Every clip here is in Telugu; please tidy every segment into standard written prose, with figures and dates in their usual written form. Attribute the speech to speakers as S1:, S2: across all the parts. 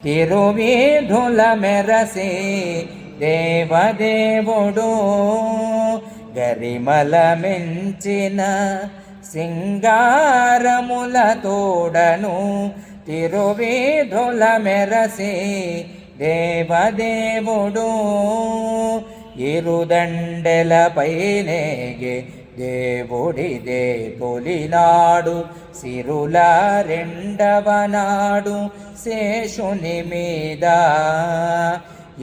S1: తిరువీధుల మెరసి దేవదేవుడు గరిమల మెంచిన సింగారముల తోడను తిరువీధుల మెరసి దేవదేవుడు ఇరుదండెలపైనేగే దేవుడిదే తొలినాడు సిరుల రెండవ నాడు శేషుని మీద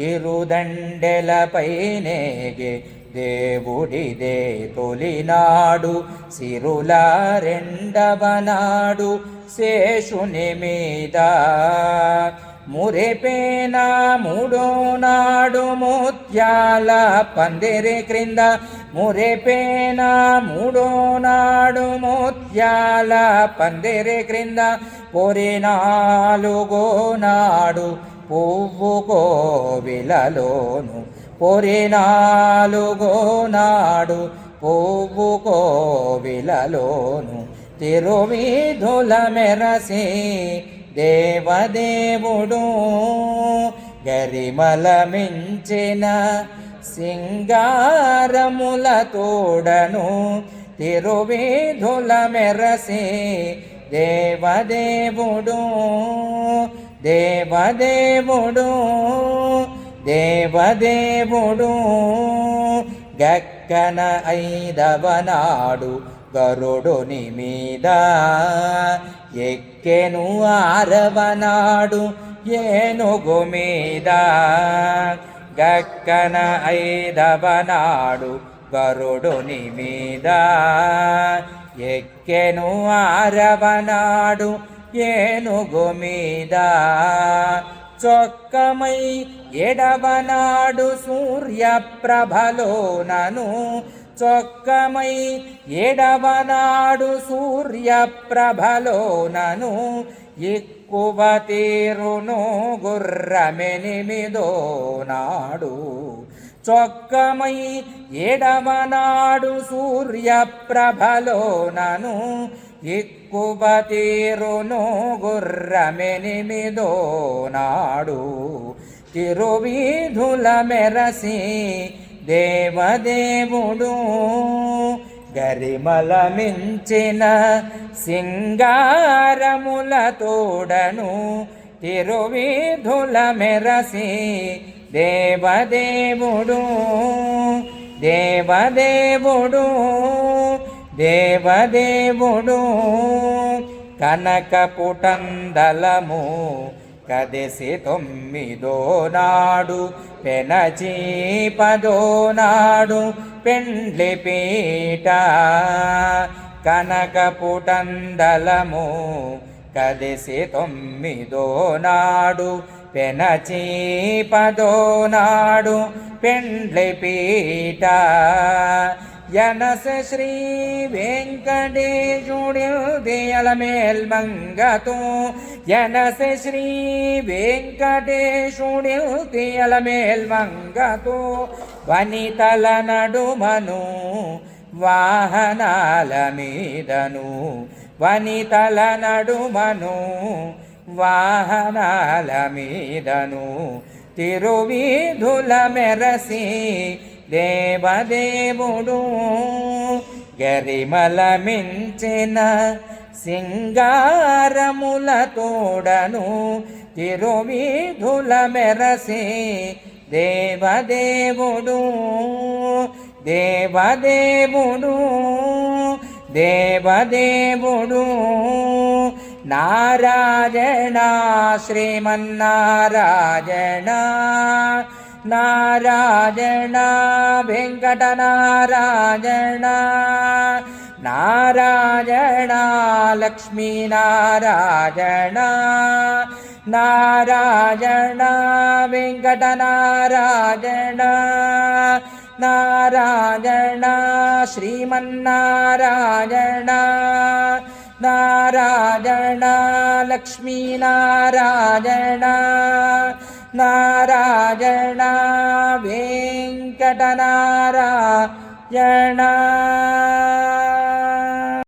S1: ఇరుదండెలపైనేగే దేవుడిదే తొలినాడు సిరుల రెండవ నాడు శేషుని మీద మురిపేన మూడో నాడు ముత్యాల పందిరి క్రింద మురిపేన మూడో నాడు ముత్యాల పందిరి క్రింద పొరినాలుగో నాడు పువ్వు కోవిలలోను పొరినాలుగో నాడు పువ్వు కోవిలలోను తిరువీధుల మెరసి దేవదేవుడు గరిమల మించిన సింగారముల తోడను తిరువీధుల మెరసి దేవదేవుడు దేవదేవుడు దేవదేవుడు గక్కన ఐదవ నాడు గరుడుని మీద ఎక్కెను ఆరవ నాడు ఏనుగు మీద గక్కన ఐదవ నాడు గరుడుని మీద ఎక్కెను ఆరవ నాడు ఏనుగు మీద చొక్కమై ఎడవనాడు సూర్యప్రభలోనను చొక్కమై ఎడవనాడు సూర్యప్రభలోనను ఎక్కువ తీరును గుర్రమెనిమిదో నాడు చొక్కమై ఎడవనాడు సూర్యప్రభలోనను ఎక్కువ తీరును గుర్రమెనిమిదో నాడు తిరువీధుల మెరసి దేవదేవుడు గరిమల మించిన సింగారముల తోడను తిరువీధుల మెరసి దేవదేవుడు దేవదేవుడు దేవదేవుడు కనకపుటందలము కదెసి తొమ్మిదో నాడు పెనచి పదో నాడు పెండ్లి పీట కనకపుటందలము కదెసి తొమ్మిదో నాడు పెనచి పదో నాడు పెండ్లి పీట యనస శ్రీ వెంకటేశుడిల్ మంగతో యనస శ్రీ వెంకటేశుడిల్ మంగతో వనితల నడుమను వాహనాల మీదను వనితల నడుమను వాహనాల మీదను తిరువీధుల మెరసి దేవదేవుడు గరిమల మించిన సింగారముల తోడను తిరువీధుల మెరసి దేవదేవుడు దేవదేవుడు దేవదేవుడు నారాయణ శ్రీమన్నారాయణ నారాయణ వెంకటనారాయణ నారాయణ లక్ష్మీనారాయణ నారాయణ వెంకటనారాయణ నారాయణ శ్రీమన్నారాయణ నారాయణ లక్ష్మీనారాయణ నారాయణ వెంకటనారాయణ